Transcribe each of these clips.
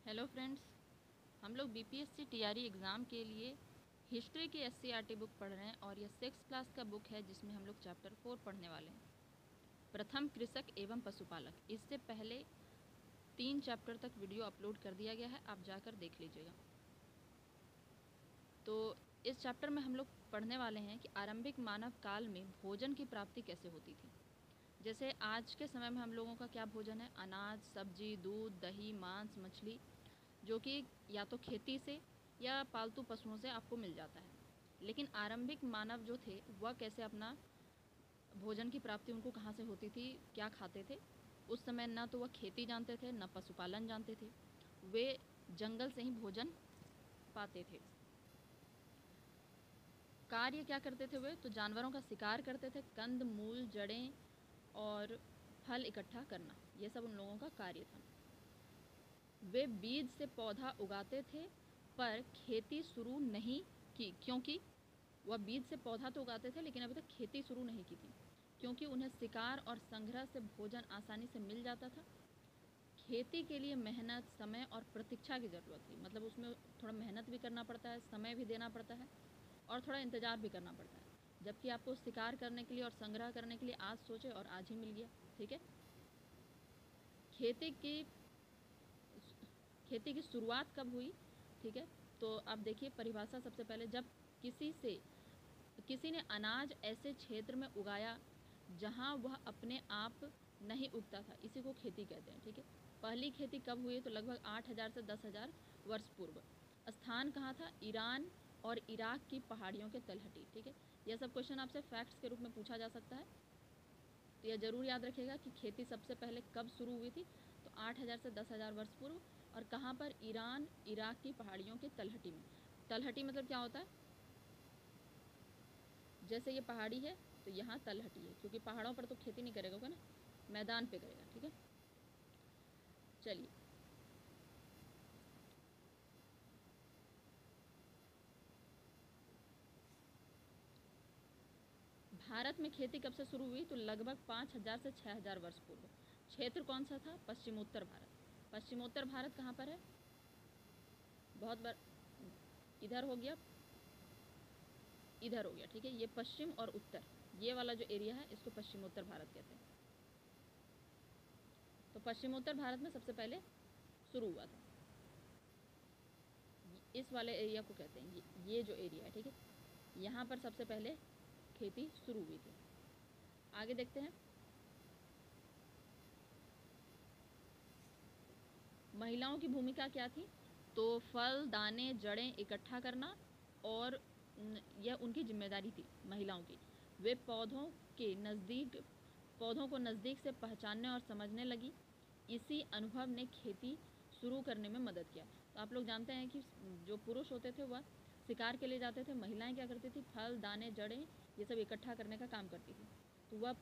Hello friends, हम लोग BPSC TRE exam के लिए हिस्ट्री की एससीईआरटी बुक पढ़ रहे हैं और यह 6th क्लास का बुक है जिसमें हम लोग चैप्टर 4 पढ़ने वाले हैं। प्रथम कृषक एवं पशुपालक। इससे पहले 3 चैप्टर तक वीडियो अपलोड कर दिया गया है, आप जाकर देख लीजिएगा। तो इस चैप्टर में हम लोग पढ़ने वाले हैं कि आरंभिक मानव काल में भोजन की प्राप्ति कैसे होती थी। जैसे आज के समय में हम लोगों का क्या भोजन है, अनाज, सब्जी, दूध, दही, मांस, मछली, जो कि या तो खेती से या पालतू पशुओं से आपको मिल जाता है। लेकिन आरंभिक मानव जो थे वह कैसे अपना भोजन की प्राप्ति उनको कहाँ से होती थी, क्या खाते थे। उस समय ना तो वह खेती जानते थे, न पशुपालन जानते थे, वे जंगल से ही भोजन पाते थे। कार्य क्या करते थे वे, तो जानवरों का शिकार करते थे, कंद मूल, जड़ें और फल इकट्ठा करना, ये सब उन लोगों का कार्य था। वे बीज से पौधा उगाते थे पर खेती शुरू नहीं की, क्योंकि वह बीज से पौधा तो उगाते थे लेकिन अभी तक खेती शुरू नहीं की थी, क्योंकि उन्हें शिकार और संग्रह से भोजन आसानी से मिल जाता था। खेती के लिए मेहनत, समय और प्रतीक्षा की ज़रूरत थी, मतलब उसमें थोड़ा मेहनत भी करना पड़ता है, समय भी देना पड़ता है और थोड़ा इंतज़ार भी करना पड़ता है। जबकि आपको शिकार करने के लिए और संग्रह करने के लिए आज सोचे और आज ही मिल गया। ठीक है। खेती की खेती की शुरुआत कब हुई, ठीक है, तो आप देखिए परिभाषा। सबसे पहले जब किसी ने अनाज ऐसे क्षेत्र में उगाया जहां वह अपने आप नहीं उगता था, इसी को खेती कहते हैं। ठीक है। पहली खेती कब हुई, तो लगभग 8000 से 10,000 वर्ष पूर्व। स्थान कहाँ था, ईरान और इराक की पहाड़ियों के तलहटी। ठीक है। यह सब क्वेश्चन आपसे फैक्ट्स के रूप में पूछा जा सकता है, तो यह जरूर याद रखिएगा कि खेती सबसे पहले कब शुरू हुई थी, तो 8000 से 10,000 वर्ष पूर्व। और कहाँ पर, ईरान इराक की पहाड़ियों के तलहटी में। तलहटी मतलब क्या होता है, जैसे ये पहाड़ी है तो यहाँ तलहटी है, क्योंकि पहाड़ों पर तो खेती नहीं करेगा होगा ना, मैदान पे करेगा। ठीक है। चलिए, भारत में खेती कब से शुरू हुई, तो लगभग 5000 से 6000 वर्ष पूर्व। क्षेत्र कौन सा था, पश्चिमोत्तर भारत। पश्चिमोत्तर भारत कहाँ पर है, बहुत बार इधर हो गया, इधर हो गया। ठीक है। ये पश्चिम और उत्तर, ये वाला जो एरिया है इसको पश्चिमोत्तर भारत कहते हैं। तो पश्चिमोत्तर भारत में सबसे पहले शुरू हुआ था, इस वाले एरिया को कहते हैं, ये जो एरिया है। ठीक है। यहाँ पर सबसे पहले खेती शुरू हुई थी। आगे देखते हैं, महिलाओं की भूमिका क्या थी, तो फल, दाने, जड़ें इकट्ठा करना, और यह उनकी जिम्मेदारी थी महिलाओं की। वे पौधों को नज़दीक से पहचानने और समझने लगी। इसी अनुभव ने खेती शुरू करने में मदद किया। तो आप लोग जानते हैं कि जो पुरुष होते थे वह शिकार के लिए जाते थे, महिलाएं क्या करती थी, फल, दाने, जड़ें ये सब इकट्ठा करने का काम करती थी। तो वह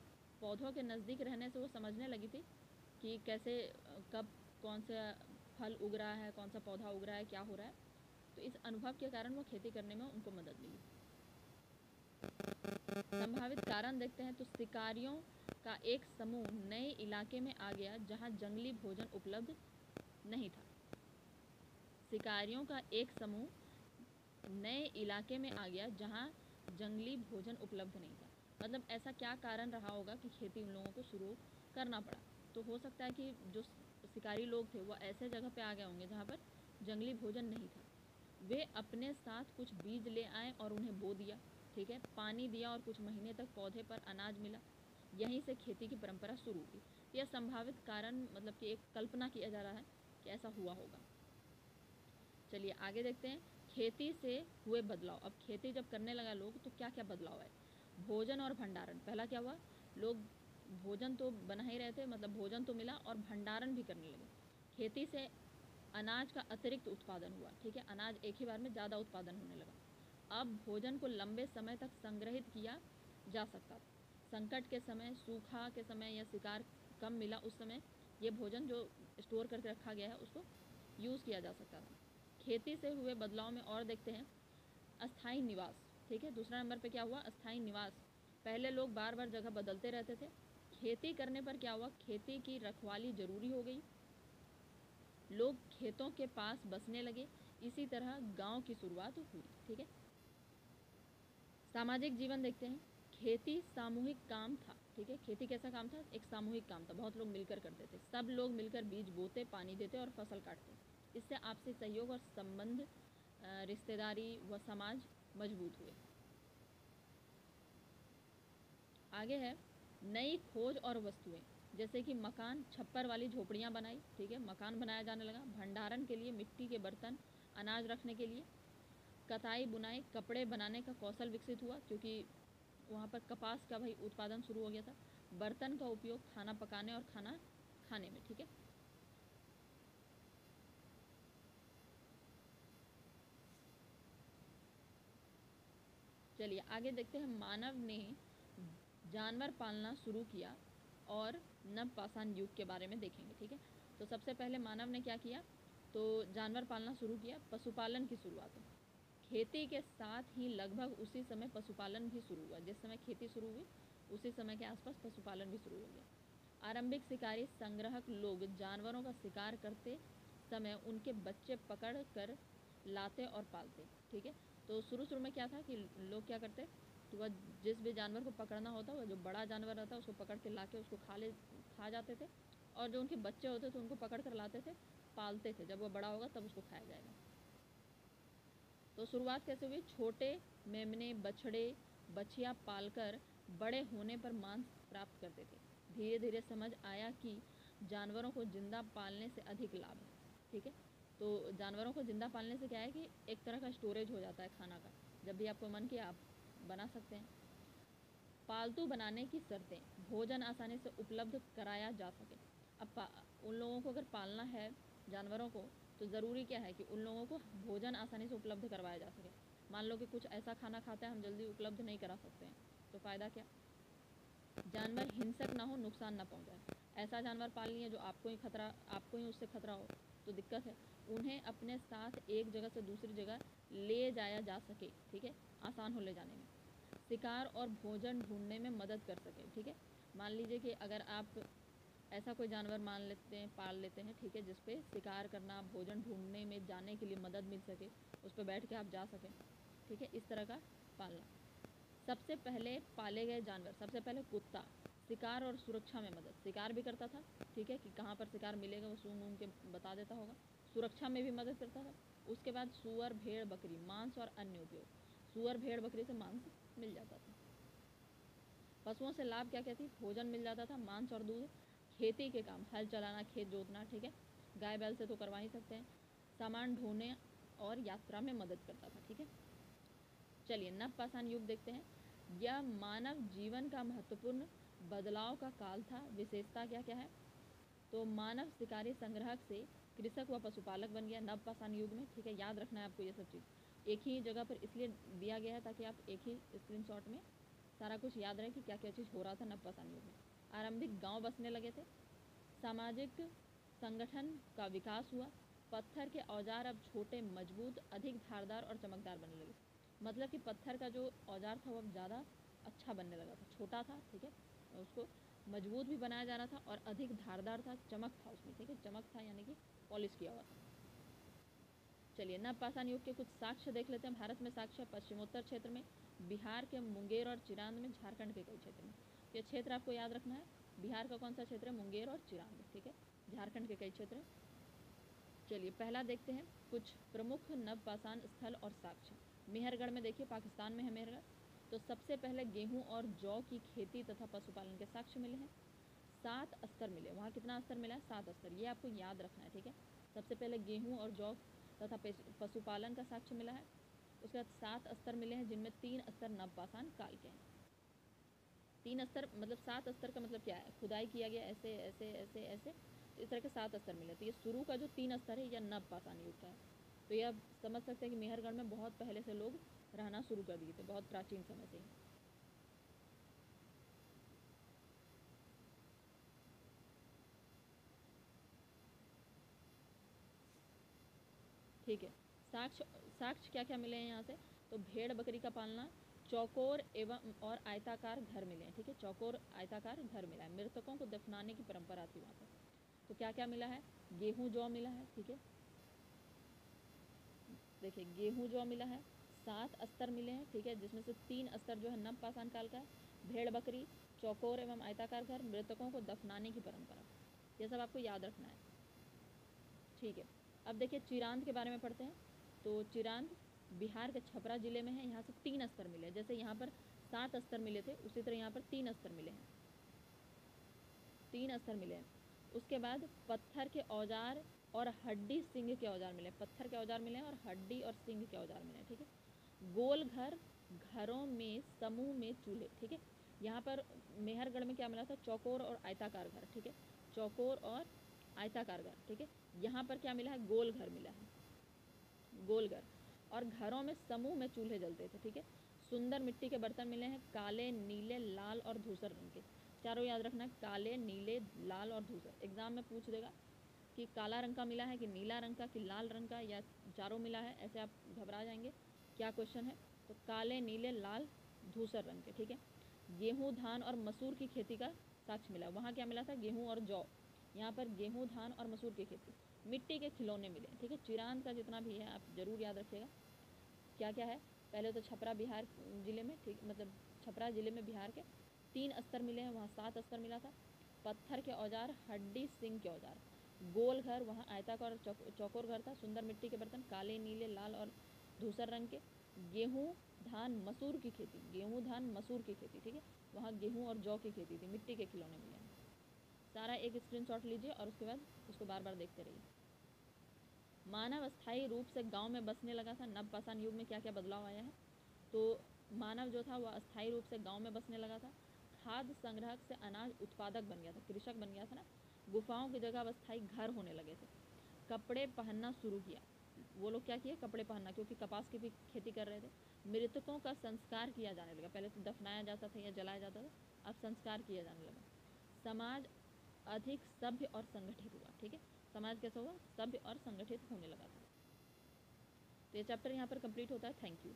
पौधों के नज़दीक रहने से वो समझने लगी थी कि कैसे, कब कौन सा फल उग रहा है, कौन सा पौधा उग रहा है, क्या हो रहा है। तो इस अनुभव के कारण वो खेती करने में उनको मदद मिली। संभावित कारण देखते हैं, तो शिकारियों का एक समूह नए इलाके में आ गया जहां जंगली भोजन उपलब्ध नहीं था। शिकारियों का एक समूह नए इलाके में आ गया जहां जंगली भोजन उपलब्ध नहीं था। मतलब ऐसा क्या कारण रहा होगा कि खेती उन लोगों को शुरू करना पड़ा। तो हो सकता है कि जो शिकारी लोग थे वह ऐसे जगह पे आ गए होंगे जहाँ पर जंगली भोजन नहीं था। वे अपने साथ कुछ बीज ले आए और उन्हें बो दिया। ठीक है। पानी दिया और कुछ महीने तक पौधे पर अनाज मिला। यहीं से खेती की परंपरा शुरू हुई। तो यह संभावित कारण, मतलब कि एक कल्पना किया जा रहा है कि ऐसा हुआ होगा। चलिए आगे देखते हैं, खेती से हुए बदलाव। अब खेती जब करने लगा लोग तो क्या क्या बदलाव है, भोजन और भंडारण। पहला क्या हुआ, लोग भोजन तो बना ही रहे थे, मतलब भोजन तो मिला और भंडारण भी करने लगे। खेती से अनाज का अतिरिक्त उत्पादन हुआ। ठीक है। अनाज एक ही बार में ज़्यादा उत्पादन होने लगा। अब भोजन को लंबे समय तक संग्रहित किया जा सकता था। संकट के समय, सूखा के समय या शिकार कम मिला, उस समय ये भोजन जो स्टोर करके रखा गया है उसको यूज़ किया जा सकता था। खेती से हुए बदलाव में और देखते हैं, अस्थाई निवास। ठीक है। दूसरा नंबर पे क्या हुआ, अस्थाई निवास। पहले लोग बार बार जगह बदलते रहते थे। खेती करने पर क्या हुआ, खेती की रखवाली जरूरी हो गई। लोग खेतों के पास बसने लगे। इसी तरह गांव की शुरुआत हुई। ठीक है, सामाजिक जीवन देखते हैं। खेती सामूहिक काम था। ठीक है, खेती कैसा काम था? एक सामूहिक काम था, बहुत लोग मिलकर करते थे। सब लोग मिलकर बीज बोते, पानी देते और फसल काटते। इससे आपसी सहयोग और संबंध, रिश्तेदारी व समाज मजबूत हुए। आगे है नई खोज और वस्तुएं, जैसे कि मकान, छप्पर वाली झोपड़ियाँ बनाई। ठीक है, मकान बनाया जाने लगा। भंडारण के लिए मिट्टी के बर्तन, अनाज रखने के लिए। कताई बुनाई, कपड़े बनाने का कौशल विकसित हुआ, क्योंकि वहाँ पर कपास का भाई उत्पादन शुरू हो गया था। बर्तन का उपयोग खाना पकाने और खाना खाने में। ठीक है, चलिए आगे देखते हैं। मानव ने जानवर पालना शुरू किया और नवपाषाण युग के बारे में देखेंगे। ठीक है, तो सबसे पहले मानव ने क्या किया? तो जानवर पालना शुरू किया। पशुपालन की शुरुआत है। खेती के साथ ही लगभग उसी समय पशुपालन भी शुरू हुआ। जिस समय खेती शुरू हुई उसी समय के आसपास पशुपालन भी शुरू हो गया। आरंभिक शिकारी संग्राहक लोग जानवरों का शिकार करते समय उनके बच्चे पकड़ कर लाते और पालते। ठीक है, तो शुरू में क्या था कि लोग क्या करते, तो वह जिस भी जानवर को पकड़ना होता, वह जो बड़ा जानवर रहता उसको पकड़ के ला के उसको खा जाते थे। और जो उनके बच्चे होते थे उनको पकड़ कर लाते थे, पालते थे। जब वह बड़ा होगा तब उसको खाया जाएगा। तो शुरुआत कैसे हुई? छोटे मेमने, बछड़े, बछिया पालकर बड़े होने पर मांस प्राप्त करते थे। धीरे धीरे समझ आया कि जानवरों को जिंदा पालने से अधिक लाभ है। ठीक है, तो जानवरों को जिंदा पालने से क्या है कि एक तरह का स्टोरेज हो जाता है खाना का। जब भी आपको मन किया आप बना सकते हैं। पालतू बनाने की शर्तें, भोजन आसानी से उपलब्ध कराया जा सके। अब उन लोगों को अगर पालना है जानवरों को, तो ज़रूरी क्या है कि उन लोगों को भोजन आसानी से उपलब्ध करवाया जा सके। मान लो कि कुछ ऐसा खाना खाते हैं हम जल्दी उपलब्ध नहीं करा सकते हैं, तो फ़ायदा क्या? जानवर हिंसक ना हो, नुकसान ना पहुंचाए। ऐसा जानवर पाल लिए जो आपको ही उससे खतरा हो, तो दिक्कत है। उन्हें अपने साथ एक जगह से दूसरी जगह ले जाया जा सके। ठीक है, आसान हो ले जाने में। शिकार और भोजन ढूंढने में मदद कर सके। ठीक है, मान लीजिए कि अगर आप ऐसा कोई जानवर मान लेते हैं, पाल लेते हैं। ठीक है, जिस पे शिकार करना, भोजन ढूंढने में जाने के लिए मदद मिल सके, उस पर बैठ के आप जा सकें। ठीक है, इस तरह का पालना। सबसे पहले पाले गए जानवर, सबसे पहले कुत्ता, शिकार और सुरक्षा में मदद, शिकार भी करता था। ठीक है, कि कहाँ पर शिकार मिलेगा वो सूंघ ऊँघ के बता देता होगा। सुरक्षा में भी मदद करता था। उसके बाद सूअर, भेड़, बकरी, मांस और अन्य उपयोग। सूअर, भेड़, बकरी से मांस मिल जाता था। पशुओं से लाभ क्या क्या थी? भोजन मिल जाता था, मांस और दूध। खेती के काम, हल चलाना, खेत जोतना। ठीक है, गाय बैल से तो करवा ही सकते हैं। सामान ढोने और यात्रा में मदद करता था। ठीक है, चलिए नवपाषाण युग देखते हैं। यह मानव जीवन का महत्वपूर्ण बदलाव का काल था। विशेषता क्या क्या है? तो मानव शिकारी संग्राहक से कृषक व पशुपालक बन गया नवपाषाण युग में। ठीक है, याद रखना है आपको ये सब चीज़। एक ही जगह पर इसलिए दिया गया है ताकि आप एक ही स्क्रीनशॉट में सारा कुछ याद रहे कि क्या क्या चीज़ हो रहा था नवपाषाण युग में। आरंभिक गांव बसने लगे थे। सामाजिक संगठन का विकास हुआ। पत्थर के औजार अब छोटे, मजबूत, अधिक धारदार और चमकदार बनने लगे। मतलब कि पत्थर का जो औजार था वो अब ज़्यादा अच्छा बनने लगा था। छोटा था, ठीक है, उसको मजबूत भी बनाया जा रहा था और अधिक धारदार था, चमक था उसमें। ठीक है, चमक था यानी कि पॉलिश किया हुआ था। चलिए नवपाषाण युग के कुछ साक्ष्य देख लेते हैं। भारत में साक्ष्य पश्चिमोत्तर क्षेत्र में, बिहार के मुंगेर और चिरांद में, झारखंड के कई क्षेत्र में। ये क्षेत्र आपको याद रखना है। बिहार का कौन सा क्षेत्र है? मुंगेर और चिरांद। ठीक है, झारखंड के कई क्षेत्र। चलिए पहला देखते हैं कुछ प्रमुख नवपाषाण स्थल और साक्ष्य। मेहरगढ़ में देखिए, पाकिस्तान में है मेहरगढ़। तो सबसे पहले गेहूं और जौ की खेती तथा पशुपालन के साक्ष्य मिले हैं। 7 स्तर मिले। वहाँ कितना स्तर मिला है? 7 स्तर। ये आपको याद रखना है। ठीक है, सबसे पहले गेहूं और जौ तथा पशुपालन का साक्ष्य मिला है। उसके बाद 7 स्तर मिले हैं, जिनमें 3 स्तर नवपाषाण काल के हैं। 3 स्तर मतलब 7 स्तर का मतलब क्या है? खुदाई किया गया ऐसे ऐसे ऐसे ऐसे, इस तरह के 7 स्तर मिले। तो ये शुरू का जो 3 स्तर है यह नवपाषाण युग का है। तो ये आप समझ सकते हैं कि मेहरगढ़ में बहुत पहले से लोग रहना शुरू कर दिए थे, बहुत प्राचीन समय से ही। ठीक है, साक्ष्य साक्ष्य क्या क्या मिले हैं यहाँ से? तो भेड़ बकरी का पालना, चौकोर एवं और आयताकार घर मिले हैं। ठीक है, चौकोर आयताकार घर मिला है। मृतकों को दफनाने की परंपरा थी वहाँ पर। तो क्या क्या मिला है, गेहूँ जौ मिला है, ठीक है। देखिए गेहूँ जौ मिला है, 7 अस्तर मिले हैं, ठीक है, जिसमें से 3 अस्तर जो है नवपाषाण काल का है। भेड़ बकरी, चौकोर एवं आयताकार घर, मृतकों को दफनाने की परंपरा, ये सब आपको याद रखना है, ठीक है। अब देखिए चिरांद के बारे में पढ़ते हैं। तो चिरांद बिहार के छपरा जिले में है। यहाँ से 3 अस्तर मिले, जैसे यहाँ पर 7 अस्तर मिले थे उसी तरह यहाँ पर 3 अस्तर मिले हैं, 3 अस्तर मिले हैं। उसके बाद पत्थर के औजार और हड्डी सिंह के औजार मिले, पत्थर के औजार मिले हैं और हड्डी और सिंह के औजार मिले हैं, ठीक है। गोल घर, घरों में समूह में चूल्हे, ठीक है। यहाँ पर मेहरगढ़ में क्या मिला था, चौकोर और आयताकार घर, ठीक है, चौकोर और आयताकार घर, ठीक है। यहाँ पर क्या मिला है, गोल घर मिला है, गोल घर, और घरों में समूह में चूल्हे जलते थे, ठीक है। सुंदर मिट्टी के बर्तन मिले हैं, काले, नीले, लाल और धूसर रंग के, चारों याद रखना, काले, नीले, लाल और धूसर। एग्जाम में पूछ देगा कि काला रंग का मिला है कि नीला रंग का कि लाल रंग का या चारों मिला है, ऐसे आप घबरा जाएंगे क्या क्वेश्चन है। तो काले, नीले, लाल, धूसर रंग के, ठीक है। गेहूँ, धान और मसूर की खेती का साक्ष्य मिला, वहाँ क्या मिला था, गेहूँ और जौ, यहाँ पर गेहूँ, धान और मसूर की खेती। मिट्टी के खिलौने मिले, ठीक है। चिरांद का जितना भी है आप ज़रूर याद रखिएगा क्या क्या है। पहले तो छपरा बिहार ज़िले में, ठीक, मतलब छपरा ज़िले में बिहार के 3 अस्तर मिले हैं, वहाँ 7 अस्तर मिला था। पत्थर के औजार, हड्डी सिंह के औजार। गोल घर, वहाँ आयताकार और चौकोर घर था। सुंदर मिट्टी के बर्तन, काले, नीले, लाल और धूसर रंग के। गेहूँ, धान, मसूर की खेती, गेहूँ, धान, मसूर की खेती, ठीक है, वहाँ गेहूँ और जौ की खेती थी। मिट्टी के खिलौने मिले हैं। सारा एक स्क्रीनशॉट लीजिए और उसके बाद उसको बार बार देखते रहिए। मानव अस्थायी रूप से गांव में बसने लगा था। नवपाषाण युग में क्या क्या बदलाव आया है, तो मानव जो था वह अस्थायी रूप से गांव में बसने लगा था। खाद्य संग्रहक से अनाज उत्पादक बन गया था, कृषक बन गया था ना। गुफाओं की जगह अब अस्थायी घर होने लगे थे। कपड़े पहनना शुरू किया, वो लोग क्या किए, कपड़े पहनना, क्योंकि कपास की भी खेती कर रहे थे। मृतकों का संस्कार किया जाने लगा, पहले तो दफनाया जाता था या जलाया जाता था, अब संस्कार किया जाने लगा। समाज अधिक सभ्य और संगठित हुआ, ठीक है। समाज कैसा हुआ, सभ्य और संगठित होने लगा था। तो ये चैप्टर यहाँ पर कंप्लीट होता है। Thank you.